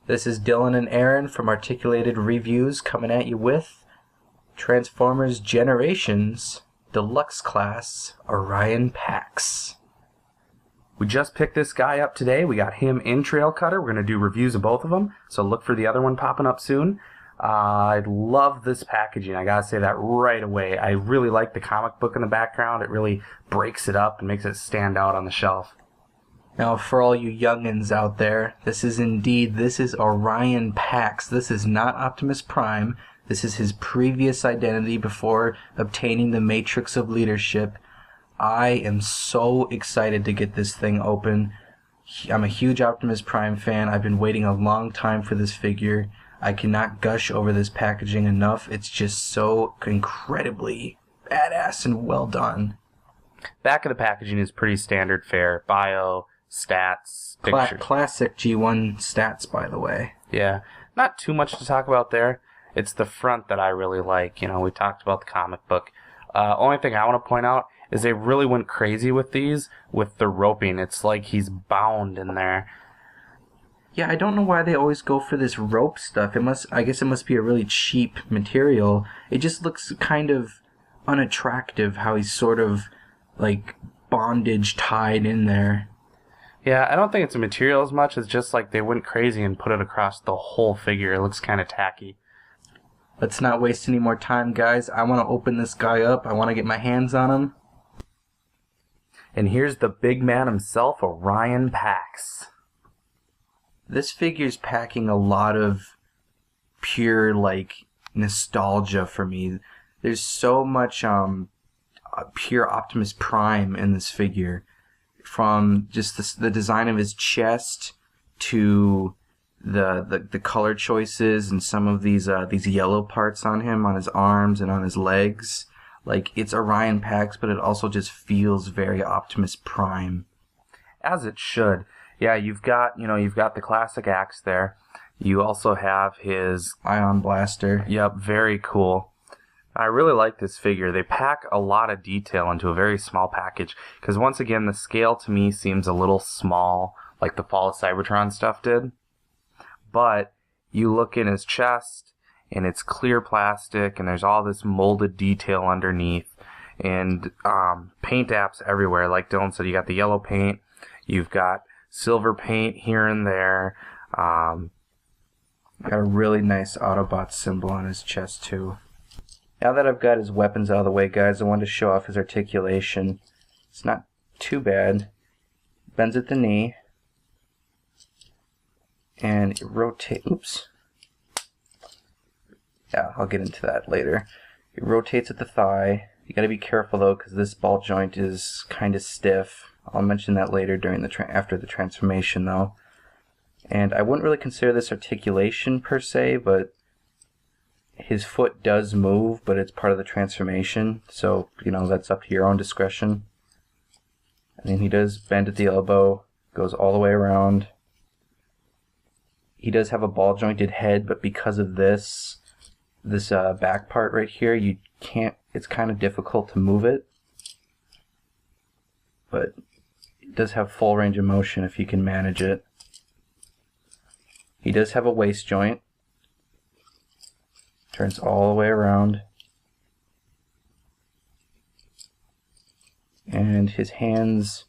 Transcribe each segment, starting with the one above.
This is Dylan and Aaron from Articulated Reviews coming at you with Transformers Generations Deluxe Class Orion Pax. We just picked this guy up today. We got him in Trail Cutter. We're going to do reviews of both of them, so look for the other one popping up soon. I love this packaging. I gotta say that right away. I really like the comic book in the background. It really breaks it up and makes it stand out on the shelf. Now, for all you youngins out there, this is Orion Pax. This is not Optimus Prime. This is his previous identity before obtaining the Matrix of Leadership. I am so excited to get this thing open. I'm a huge Optimus Prime fan. I've been waiting a long time for this figure. I cannot gush over this packaging enough. It's just so incredibly badass and well done. Back of the packaging is pretty standard fare. Bio, stats, pictures. Classic G1 stats, by the way. Yeah. Not too much to talk about there. It's the front that I really like. You know, we talked about the comic book. Only thing I want to point out is they really went crazy with these, with the roping. It's like he's bound in there. Yeah, I don't know why they always go for this rope stuff. I guess it must be a really cheap material. It just looks kind of unattractive how he's sort of like bondage tied in there. Yeah, I don't think it's a material as much as just like they went crazy and put it across the whole figure. It looks kind of tacky. Let's not waste any more time, guys. I want to open this guy up. I want to get my hands on him. And here's the big man himself, Orion Pax. This figure's packing a lot of pure, like, nostalgia for me. There's so much pure Optimus Prime in this figure. From just the design of his chest to the color choices and some of these yellow parts on him, on his arms and on his legs. Like, it's Orion Pax, but it also just feels very Optimus Prime. As it should. Yeah, you've got the classic axe there. You also have his Ion Blaster. Yep, very cool. I really like this figure. They pack a lot of detail into a very small package. Because once again, the scale to me seems a little small, like the Fall of Cybertron stuff did. But you look in his chest, and it's clear plastic, and there's all this molded detail underneath, and paint apps everywhere. Like Dylan said, you got the yellow paint, you've got silver paint here and there. Got a really nice Autobot symbol on his chest too. Now that I've got his weapons out of the way, guys, I wanted to show off his articulation. It's not too bad. Bends at the knee, and it rotates. Oops. Yeah, I'll get into that later. It rotates at the thigh. You got to be careful though, because this ball joint is kind of stiff. I'll mention that later during after the transformation though. And I wouldn't really consider this articulation per se, but his foot does move, but it's part of the transformation. So, you know, that's up to your own discretion. And then he does bend at the elbow, goes all the way around. He does have a ball jointed head, but because of this back part right here, you can't, it's kind of difficult to move it. But it does have full range of motion if you can manage it. He does have a waist joint. Turns all the way around. And his hands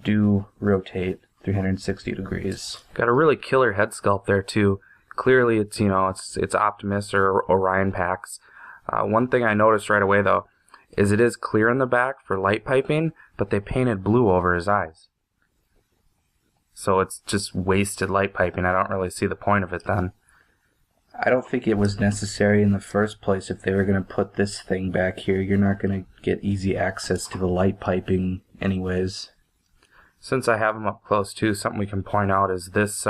do rotate 360 degrees. Got a really killer head sculpt there too. Clearly it's, you know, it's Optimus or Orion Pax. One thing I noticed right away though is it is clear in the back for light piping, but they painted blue over his eyes. So it's just wasted light piping. I don't really see the point of it then. I don't think it was necessary in the first place. If they were going to put this thing back here, you're not going to get easy access to the light piping anyways. Since I have him up close too, something we can point out is this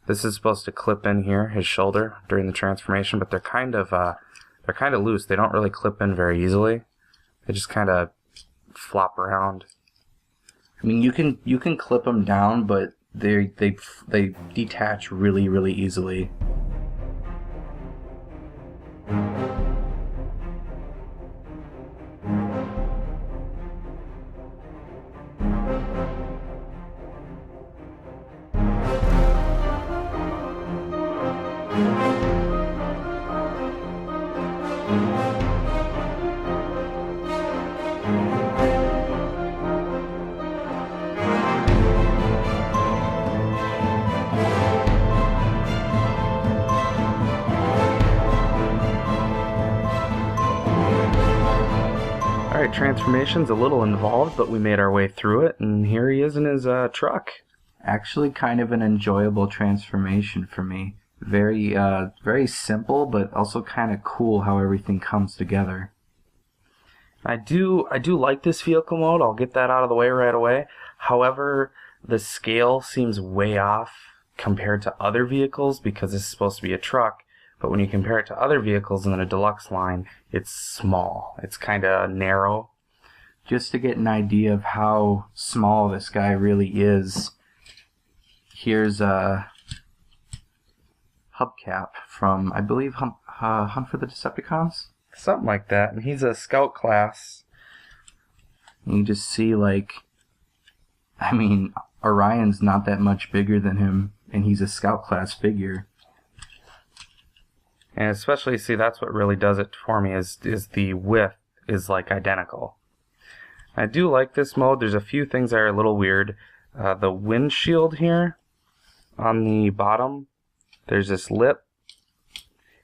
is supposed to clip in here, his shoulder, during the transformation, but they're kind of loose. They don't really clip in very easily. They just kind of flop around. I mean, you can clip them down, but they detach really, really easily. Alright, transformation's a little involved, but we made our way through it, and here he is in his truck. Actually kind of an enjoyable transformation for me. Very simple, but also kind of cool how everything comes together. I do like this vehicle mode. I'll get that out of the way right away. However, the scale seems way off compared to other vehicles because this is supposed to be a truck. But when you compare it to other vehicles in the Deluxe line, it's small. It's kind of narrow. Just to get an idea of how small this guy really is, here's a hubcap from, I believe, Hunt for the Decepticons? Something like that. And he's a scout class. And you just see, like, I mean, Orion's not that much bigger than him, and he's a scout class figure. And especially, see, that's what really does it for me, is the width is, like, identical. I do like this mode. There's a few things that are a little weird. The windshield here on the bottom, there's this lip,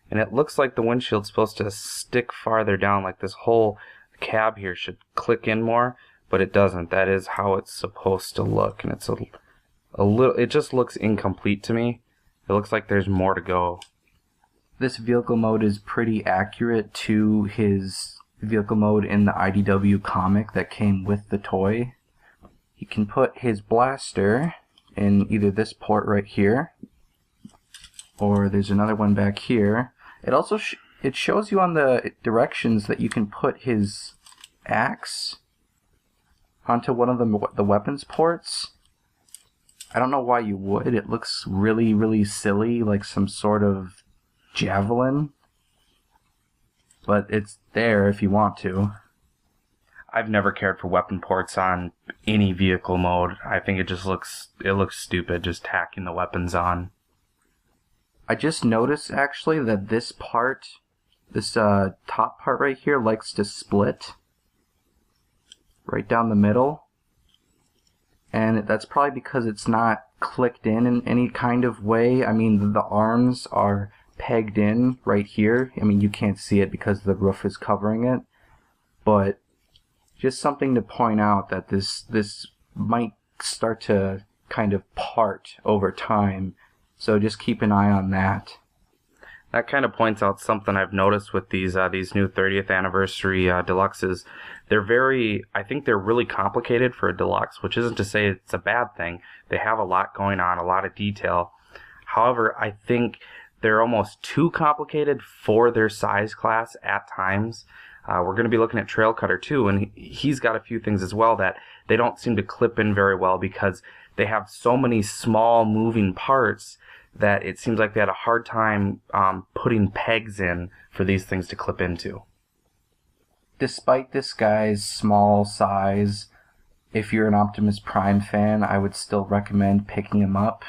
and it looks like the windshield's supposed to stick farther down, like this whole cab here should click in more, but it doesn't. That is how it's supposed to look, and it's a little, it just looks incomplete to me. It looks like there's more to go. This vehicle mode is pretty accurate to his vehicle mode in the IDW comic that came with the toy. He can put his blaster in either this port right here, or there's another one back here. It also it shows you on the directions that you can put his axe onto one of the weapons ports. I don't know why you would. It looks really, really silly, like some sort of javelin, but it's there if you want to. I've never cared for weapon ports on any vehicle mode. I think it just looks stupid just tacking the weapons on. I just noticed actually that this part, this top part right here, likes to split right down the middle, and that's probably because it's not clicked in any kind of way. I mean, the arms are pegged in right here. I mean, you can't see it because the roof is covering it, but just something to point out that this might start to kind of part over time, so just keep an eye on that. That kind of points out something I've noticed with these new 30th anniversary deluxes. I think they're really complicated for a deluxe, which isn't to say it's a bad thing. They have a lot going on, a lot of detail. However, I think they're almost too complicated for their size class at times. We're going to be looking at Trail Cutter too, and he's got a few things as well that they don't seem to clip in very well because they have so many small moving parts that it seems like they had a hard time putting pegs in for these things to clip into. Despite this guy's small size, if you're an Optimus Prime fan, I would still recommend picking him up.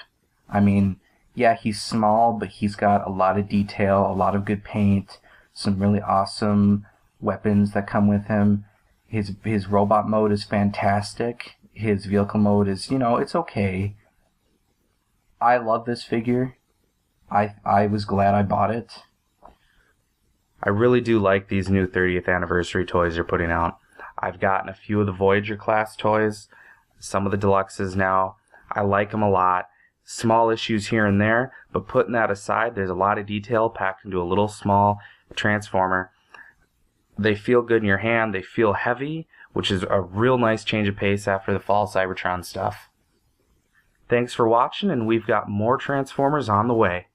I mean, yeah, he's small, but he's got a lot of detail, a lot of good paint, some really awesome weapons that come with him. His robot mode is fantastic. His vehicle mode is, it's okay. I love this figure. I was glad I bought it. I really do like these new 30th anniversary toys they're putting out. I've gotten a few of the Voyager class toys, some of the deluxes now. I like them a lot. Small issues here and there, but putting that aside, there's a lot of detail packed into a little small transformer. They feel good in your hand. They feel heavy, which is a real nice change of pace after the Fall Cybertron stuff. Thanks for watching, and we've got more Transformers on the way.